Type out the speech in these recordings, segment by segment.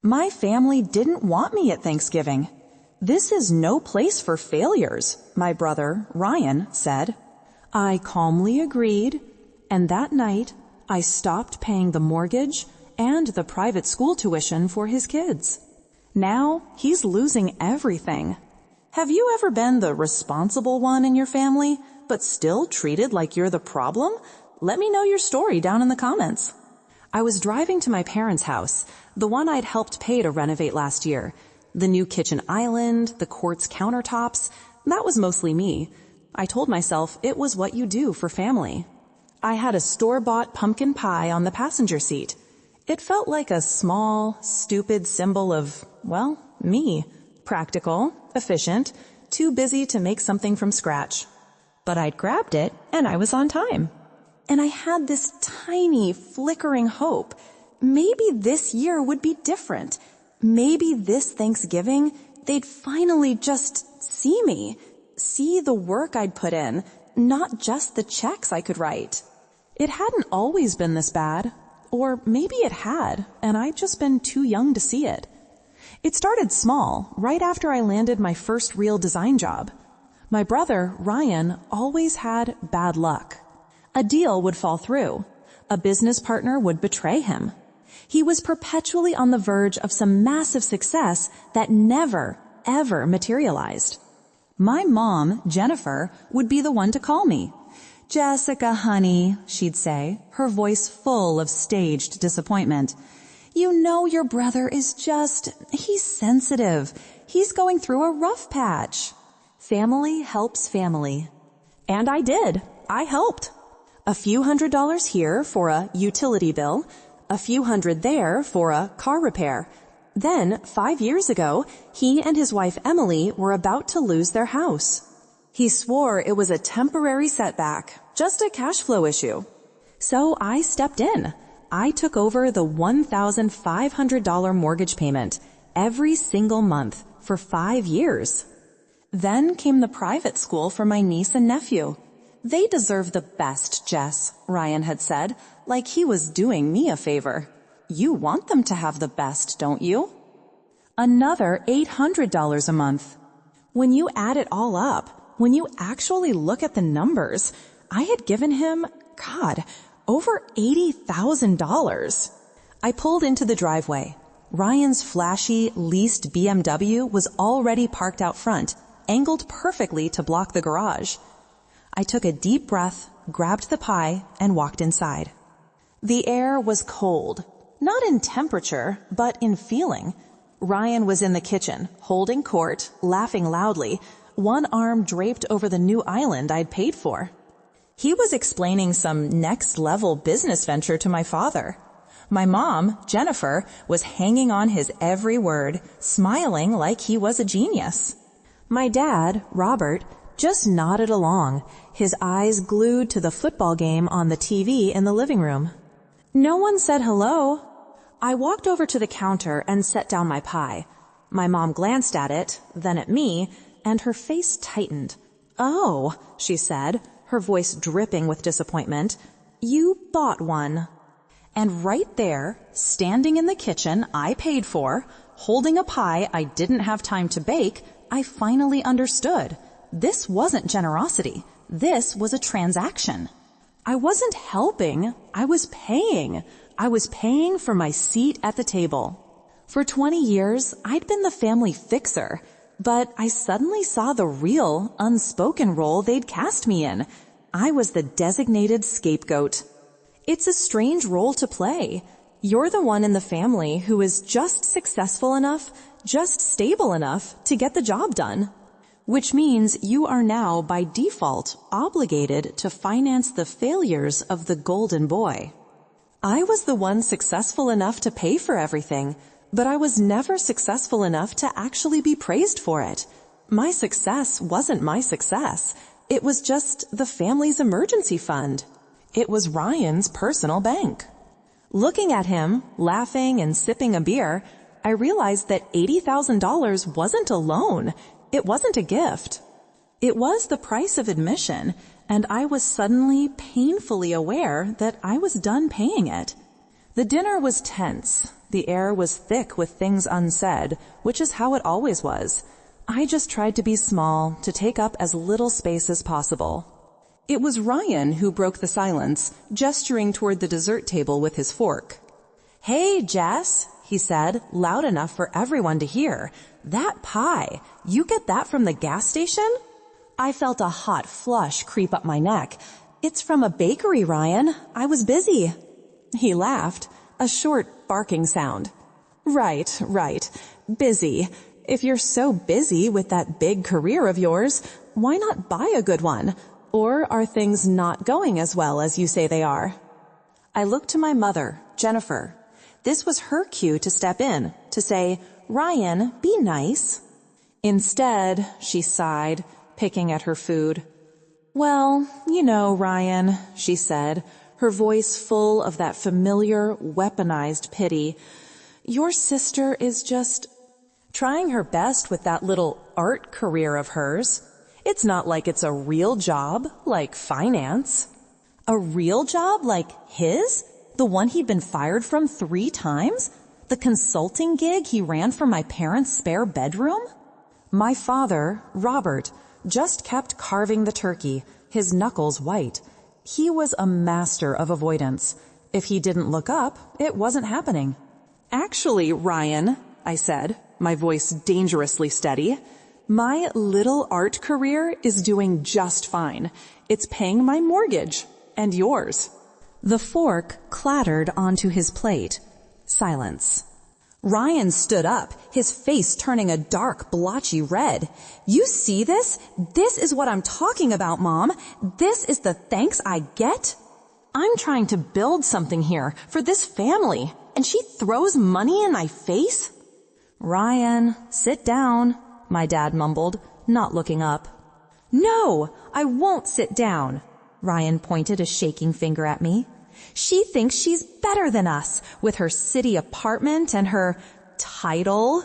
My family didn't want me at Thanksgiving. This is no place for failures, my brother, Ryan, said. I calmly agreed, and that night I stopped paying the mortgage and the private school tuition for his kids. Now he's losing everything. Have you ever been the responsible one in your family, but still treated like you're the problem? Let me know your story down in the comments. I was driving to my parents' house, the one I'd helped pay to renovate last year. The new kitchen island, the quartz countertops, that was mostly me. I told myself it was what you do for family. I had a store-bought pumpkin pie on the passenger seat. It felt like a small, stupid symbol of, well, me. Practical, efficient, too busy to make something from scratch. But I'd grabbed it, and I was on time. And I had this tiny, flickering hope. Maybe this year would be different. Maybe this Thanksgiving, they'd finally just see me. See the work I'd put in, not just the checks I could write. It hadn't always been this bad. Or maybe it had, and I'd just been too young to see it. It started small, right after I landed my first real design job. My brother, Ryan, always had bad luck. A deal would fall through. A business partner would betray him. He was perpetually on the verge of some massive success that never, ever materialized. My mom, Jennifer, would be the one to call me. Jessica, honey, she'd say, her voice full of staged disappointment. You know your brother is he's sensitive. He's going through a rough patch. Family helps family. And I did. I helped. A few $100s here for a utility bill, a few $100 there for a car repair. Then, 5 years ago, he and his wife Emily were about to lose their house. He swore it was a temporary setback, just a cash flow issue. So I stepped in. I took over the $1,500 mortgage payment every single month for 5 years. Then came the private school for my niece and nephew. They deserve the best, Jess, Ryan had said, like he was doing me a favor. You want them to have the best, don't you? Another $800 a month. When you add it all up, when you actually look at the numbers, I had given him, over $80,000. I pulled into the driveway. Ryan's flashy, leased BMW was already parked out front, angled perfectly to block the garage. I took a deep breath, grabbed the pie, and walked inside. The air was cold, not in temperature, but in feeling. Ryan was in the kitchen, holding court, laughing loudly, one arm draped over the new island I'd paid for. He was explaining some next-level business venture to my father. My mom, Jennifer, was hanging on his every word, smiling like he was a genius. My dad, Robert, just nodded along, his eyes glued to the football game on the TV in the living room. No one said hello. I walked over to the counter and set down my pie. My mom glanced at it, then at me, and her face tightened. Oh, she said, her voice dripping with disappointment. You bought one. And right there, standing in the kitchen I paid for, holding a pie I didn't have time to bake, I finally understood. This wasn't generosity. This was a transaction. I wasn't helping. I was paying. I was paying for my seat at the table. For 20 years, I'd been the family fixer, but I suddenly saw the real, unspoken role they'd cast me in. I was the designated scapegoat. It's a strange role to play. You're the one in the family who is just successful enough, just stable enough to get the job done. Which means you are now by default obligated to finance the failures of the golden boy. I was the one successful enough to pay for everything, but I was never successful enough to actually be praised for it. My success wasn't my success. It was just the family's emergency fund. It was Ryan's personal bank. Looking at him, laughing and sipping a beer, I realized that $80,000 wasn't a loan. It wasn't a gift. It was the price of admission, and I was suddenly painfully aware that I was done paying it. The dinner was tense. The air was thick with things unsaid, which is how it always was. I just tried to be small, to take up as little space as possible. It was Ryan who broke the silence, gesturing toward the dessert table with his fork. "Hey, Jess," he said, loud enough for everyone to hear. "That pie, you get that from the gas station?" I felt a hot flush creep up my neck. "It's from a bakery, Ryan. I was busy." He laughed, a short barking sound. Right. Busy. If you're so busy with that big career of yours, why not buy a good one? Or are things not going as well as you say they are? I looked to my mother, Jennifer. This was her cue to step in, to say, "Ryan, be nice." Instead, she sighed, picking at her food. "Well, you know, Ryan," she said, her voice full of that familiar, weaponized pity, "your sister is just trying her best with that little art career of hers. It's not like it's a real job, like finance." A real job like his? The one he'd been fired from 3 times? The consulting gig he ran from my parents' spare bedroom? My father, Robert, just kept carving the turkey, his knuckles white. He was a master of avoidance. If he didn't look up, it wasn't happening. "Actually, Ryan," I said, my voice dangerously steady, "my little art career is doing just fine. It's paying my mortgage. And yours." The fork clattered onto his plate. Silence. Ryan stood up, his face turning a dark, blotchy red. "You see this? This is what I'm talking about, Mom. This is the thanks I get? I'm trying to build something here for this family, and she throws money in my face?" "Ryan, sit down," my dad mumbled, not looking up. "No, I won't sit down." Ryan pointed a shaking finger at me. "She thinks she's better than us, with her city apartment and her title."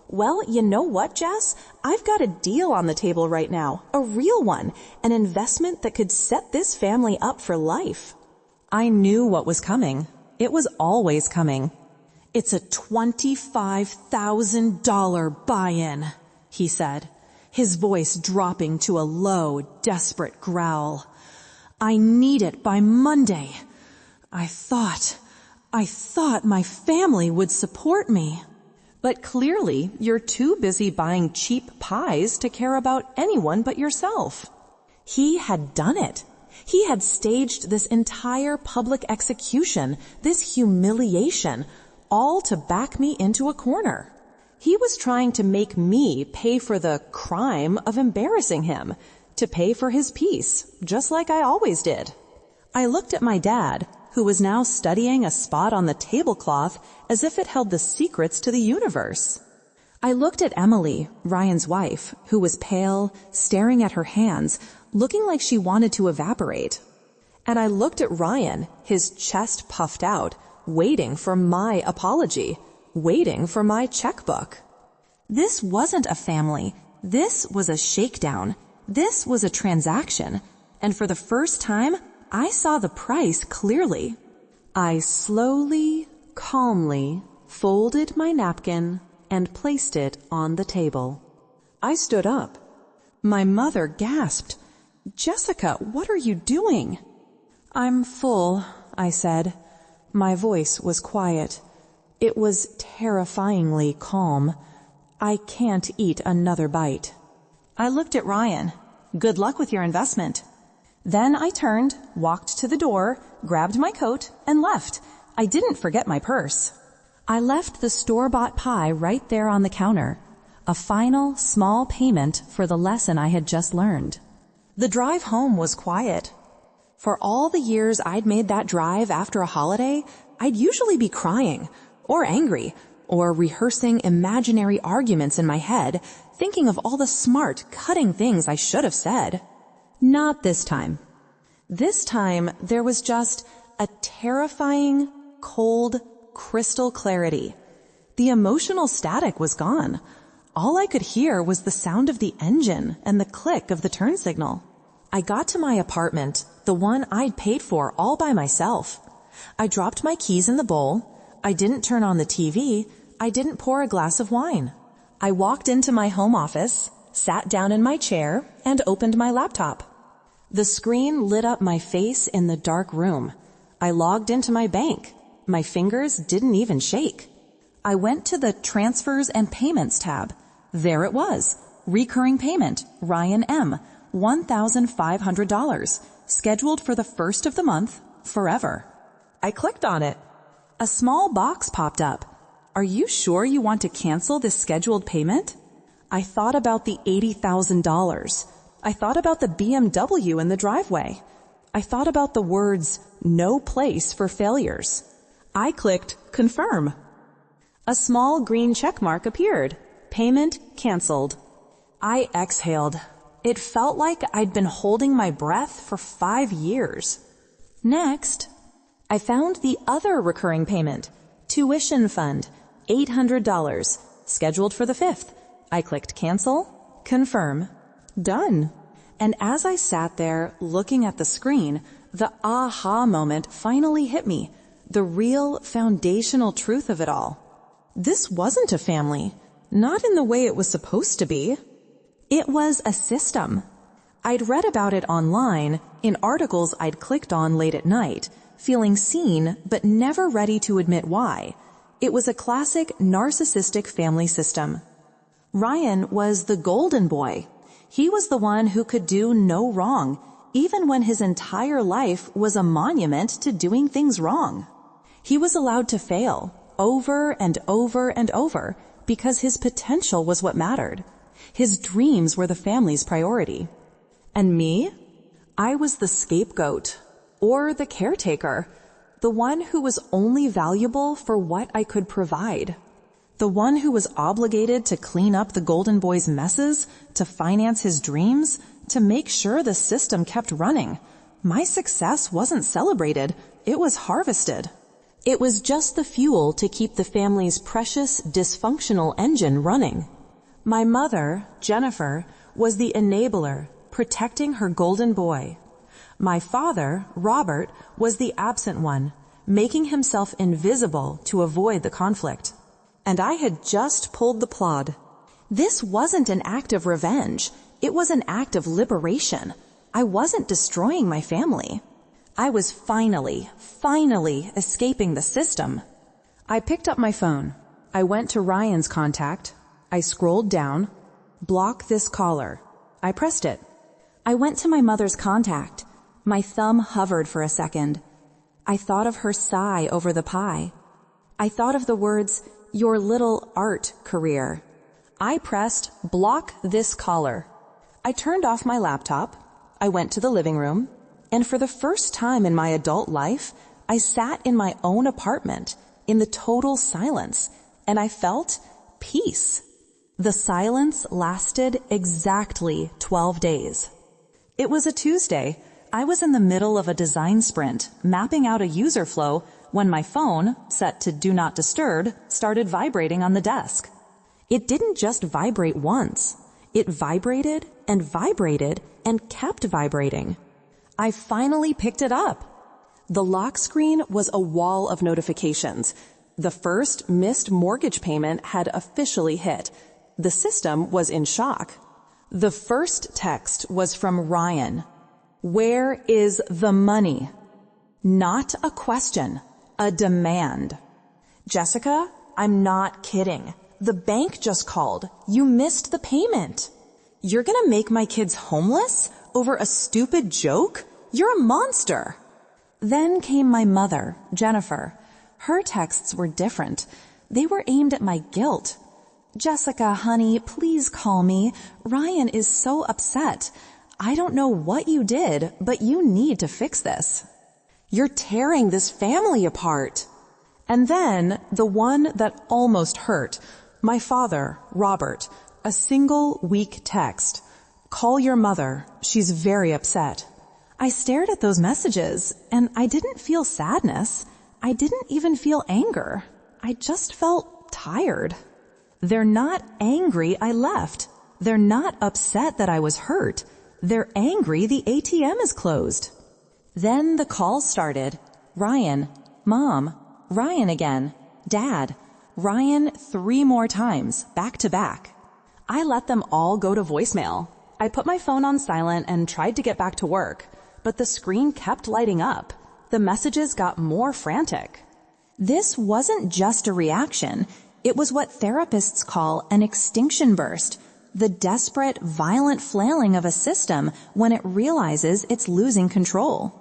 "Well, you know what, Jess? I've got a deal on the table right now, a real one, an investment that could set this family up for life." I knew what was coming. It was always coming. "It's a $25,000 buy-in," he said, his voice dropping to a low, desperate growl. "I need it by Monday. I thought my family would support me." "But clearly, you're too busy buying cheap pies to care about anyone but yourself." He had done it. He had staged this entire public execution, this humiliation, all to back me into a corner. He was trying to make me pay for the crime of embarrassing him, to pay for his peace, just like I always did. I looked at my dad, who was now studying a spot on the tablecloth as if it held the secrets to the universe. I looked at Emily, Ryan's wife, who was pale, staring at her hands, looking like she wanted to evaporate. And I looked at Ryan, his chest puffed out, waiting for my apology, waiting for my checkbook. This wasn't a family. This was a shakedown. This was a transaction. And for the first time, I saw the price clearly. I slowly, calmly folded my napkin and placed it on the table. I stood up. My mother gasped, "Jessica, what are you doing?" "I'm full," I said. My voice was quiet. It was terrifyingly calm. "I can't eat another bite." I looked at Ryan. "Good luck with your investment." Then I turned, walked to the door, grabbed my coat, and left. I didn't forget my purse. I left the store-bought pie right there on the counter, a final, small payment for the lesson I had just learned. The drive home was quiet. For all the years I'd made that drive after a holiday, I'd usually be crying, or angry, or rehearsing imaginary arguments in my head, thinking of all the smart, cutting things I should have said. Not this time. This time, there was just a terrifying, cold, crystal clarity. The emotional static was gone. All I could hear was the sound of the engine and the click of the turn signal. I got to my apartment, the one I'd paid for all by myself. I dropped my keys in the bowl. I didn't turn on the TV. I didn't pour a glass of wine. I walked into my home office, sat down in my chair, and opened my laptop. The screen lit up my face in the dark room. I logged into my bank. My fingers didn't even shake. I went to the Transfers and Payments tab. There it was. Recurring payment, Ryan M., $1,500, scheduled for the first of the month, forever. I clicked on it. A small box popped up. Are you sure you want to cancel this scheduled payment? I thought about the $80,000. I thought about the BMW in the driveway. I thought about the words, no place for failures. I clicked confirm. A small green check mark appeared. Payment canceled. I exhaled. It felt like I'd been holding my breath for 5 years. Next, I found the other recurring payment, tuition fund, $800, scheduled for the 5th. I clicked cancel, confirm, done. And as I sat there looking at the screen, the aha moment finally hit me, the real foundational truth of it all. This wasn't a family, not in the way it was supposed to be. It was a system. I'd read about it online, in articles I'd clicked on late at night, feeling seen but never ready to admit why. It was a classic narcissistic family system. Ryan was the golden boy. He was the one who could do no wrong, even when his entire life was a monument to doing things wrong. He was allowed to fail over and over and over because his potential was what mattered. His dreams were the family's priority. And me? I was the scapegoat, or the caretaker, the one who was only valuable for what I could provide. The one who was obligated to clean up the golden boy's messes, to finance his dreams, to make sure the system kept running. My success wasn't celebrated, it was harvested. It was just the fuel to keep the family's precious, dysfunctional engine running. My mother, Jennifer, was the enabler, protecting her golden boy. My father, Robert, was the absent one, making himself invisible to avoid the conflict. And I had just pulled the plug. This wasn't an act of revenge. It was an act of liberation. I wasn't destroying my family. I was finally escaping the system. I picked up my phone. I went to Ryan's contact. I scrolled down. Block this caller. I pressed it. I went to my mother's contact. My thumb hovered for a second. I thought of her sigh over the pie. I thought of the words, your little art career. I pressed block this caller. I turned off my laptop. I went to the living room. And for the first time in my adult life, I sat in my own apartment in the total silence, and I felt peace. The silence lasted exactly 12 days. It was a Tuesday. I was in the middle of a design sprint, mapping out a user flow, when my phone, set to Do Not Disturb, started vibrating on the desk. It didn't just vibrate once. It vibrated and kept vibrating. I finally picked it up. The lock screen was a wall of notifications. The first missed mortgage payment had officially hit. The system was in shock. The first text was from Ryan. Where is the money? Not a question, a demand. Jessica, I'm not kidding. The bank just called. You missed the payment. You're gonna make my kids homeless over a stupid joke? You're a monster. Then came my mother, Jennifer. Her texts were different. They were aimed at my guilt. Jessica, honey, please call me. Ryan is so upset. I don't know what you did, but you need to fix this. You're tearing this family apart. And then the one that almost hurt, my father, Robert, a single weak text. Call your mother. She's very upset. I stared at those messages, and I didn't feel sadness. I didn't even feel anger. I just felt tired. They're not angry I left. They're not upset that I was hurt. They're angry the ATM is closed. Then the calls started. Ryan, Mom, Ryan again. Dad, Ryan 3 more times, back to back. I let them all go to voicemail. I put my phone on silent and tried to get back to work, but the screen kept lighting up. The messages got more frantic. This wasn't just a reaction. It was what therapists call an extinction burst, the desperate, violent flailing of a system when it realizes it's losing control.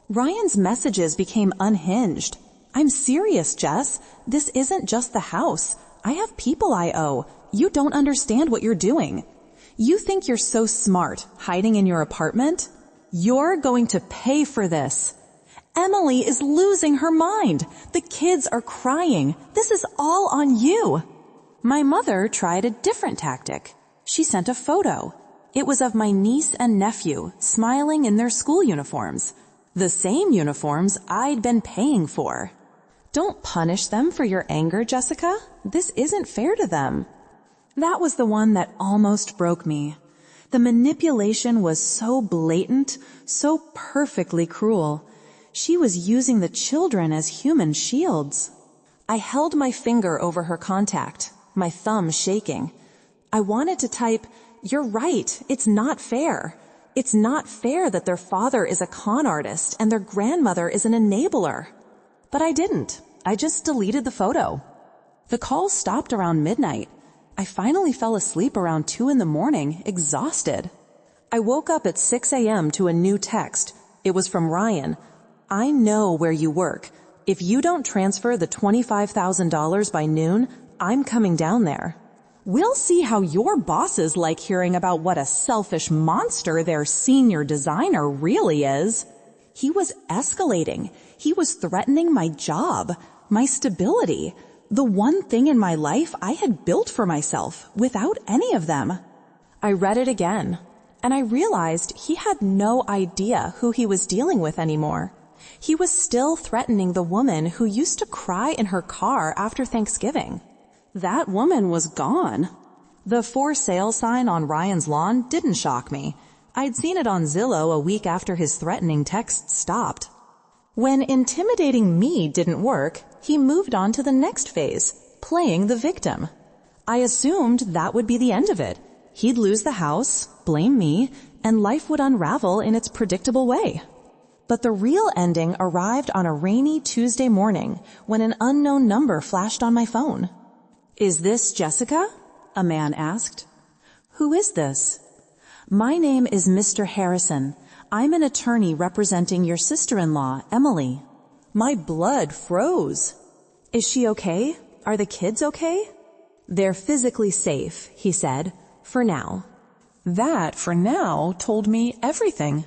Ryan's messages became unhinged. I'm serious, Jess. This isn't just the house. I have people I owe. You don't understand what you're doing. You think you're so smart, hiding in your apartment? You're going to pay for this. Emily is losing her mind. The kids are crying. This is all on you. My mother tried a different tactic. She sent a photo. It was of my niece and nephew smiling in their school uniforms. The same uniforms I'd been paying for. Don't punish them for your anger, Jessica. This isn't fair to them. That was the one that almost broke me. The manipulation was so blatant, so perfectly cruel. She was using the children as human shields. I held my finger over her contact, my thumb shaking. I wanted to type, "You're right, it's not fair. It's not fair that their father is a con artist and their grandmother is an enabler." But I didn't. I just deleted the photo. The call stopped around midnight. I finally fell asleep around 2 a.m, exhausted. I woke up at 6 a.m. to a new text. It was from Ryan. I know where you work. If you don't transfer the $25,000 by noon, I'm coming down there. We'll see how your bosses like hearing about what a selfish monster their senior designer really is. He was escalating. He was threatening my job, my stability, the one thing in my life I had built for myself without any of them. I read it again, and I realized he had no idea who he was dealing with anymore. He was still threatening the woman who used to cry in her car after Thanksgiving. That woman was gone. The for sale sign on Ryan's lawn didn't shock me. I'd seen it on Zillow a week after his threatening texts stopped. When intimidating me didn't work, he moved on to the next phase, playing the victim. I assumed that would be the end of it. He'd lose the house, blame me, and life would unravel in its predictable way. But the real ending arrived on a rainy Tuesday morning when an unknown number flashed on my phone. "Is this Jessica?" a man asked. "Who is this?" "My name is Mr. Harrison. I'm an attorney representing your sister-in-law, Emily." My blood froze. "Is she okay? Are the kids okay?" "They're physically safe," he said, "for now." That, for now, told me everything.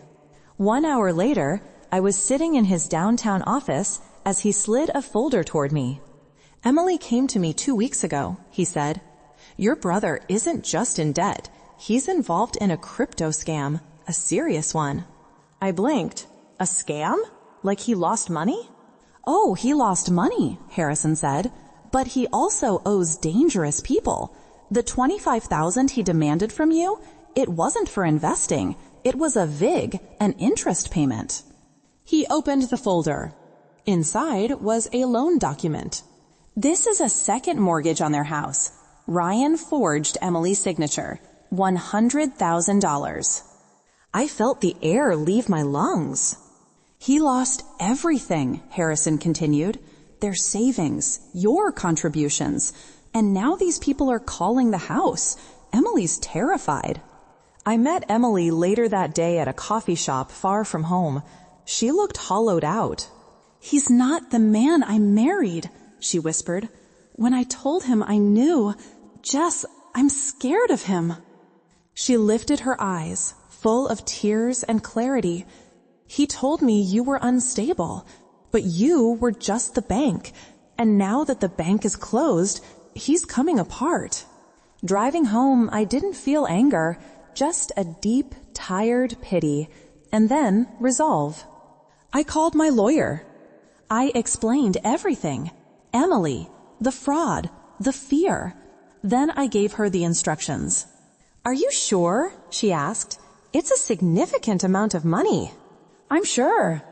1 hour later, I was sitting in his downtown office as he slid a folder toward me. "Emily came to me 2 weeks ago," he said. "Your brother isn't just in debt. He's involved in a crypto scam, a serious one." I blinked. "A scam? Like he lost money?" "Oh, he lost money," Harrison said, "but he also owes dangerous people. The $25,000 he demanded from you, it wasn't for investing. It was a VIG, an interest payment." He opened the folder. Inside was a loan document. "This is a second mortgage on their house. Ryan forged Emily's signature. $100,000. I felt the air leave my lungs. "He lost everything," Harrison continued. "Their savings, your contributions. And now these people are calling the house. Emily's terrified." I met Emily later that day at a coffee shop far from home. She looked hollowed out. "He's not the man I married," she whispered. "When I told him I knew, Jess, I'm scared of him." She lifted her eyes, full of tears and clarity. "He told me you were unstable, but you were just the bank. And now that the bank is closed, he's coming apart." Driving home, I didn't feel anger, just a deep, tired pity, and then resolve. I called my lawyer. I explained everything. Emily, the fraud, the fear. Then I gave her the instructions. "Are you sure?" she asked. "It's a significant amount of money." "I'm sure."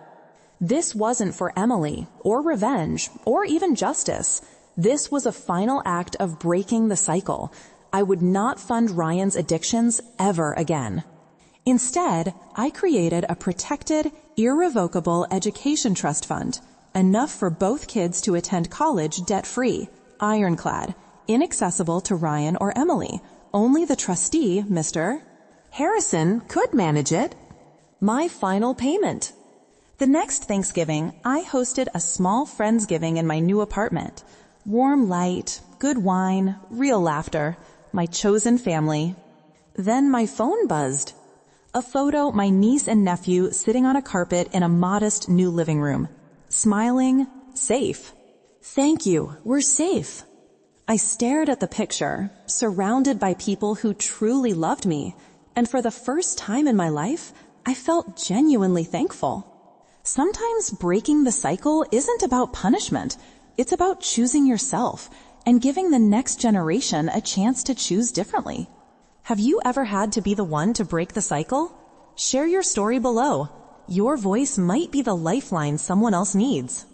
This wasn't for Emily, or revenge, or even justice. This was a final act of breaking the cycle. I would not fund Ryan's addictions ever again. Instead, I created a protected, irrevocable education trust fund, enough for both kids to attend college debt-free, ironclad, inaccessible to Ryan or Emily. Only the trustee, Mr. Harrison, could manage it. My final payment. The next Thanksgiving, I hosted a small Friendsgiving in my new apartment. Warm light, good wine, real laughter, my chosen family. Then my phone buzzed. A photo, my niece and nephew sitting on a carpet in a modest new living room. Smiling, safe. Thank you, we're safe. I stared at the picture, surrounded by people who truly loved me, and for the first time in my life, I felt genuinely thankful. Sometimes breaking the cycle isn't about punishment. It's about choosing yourself and giving the next generation a chance to choose differently. Have you ever had to be the one to break the cycle? Share your story below. Your voice might be the lifeline someone else needs.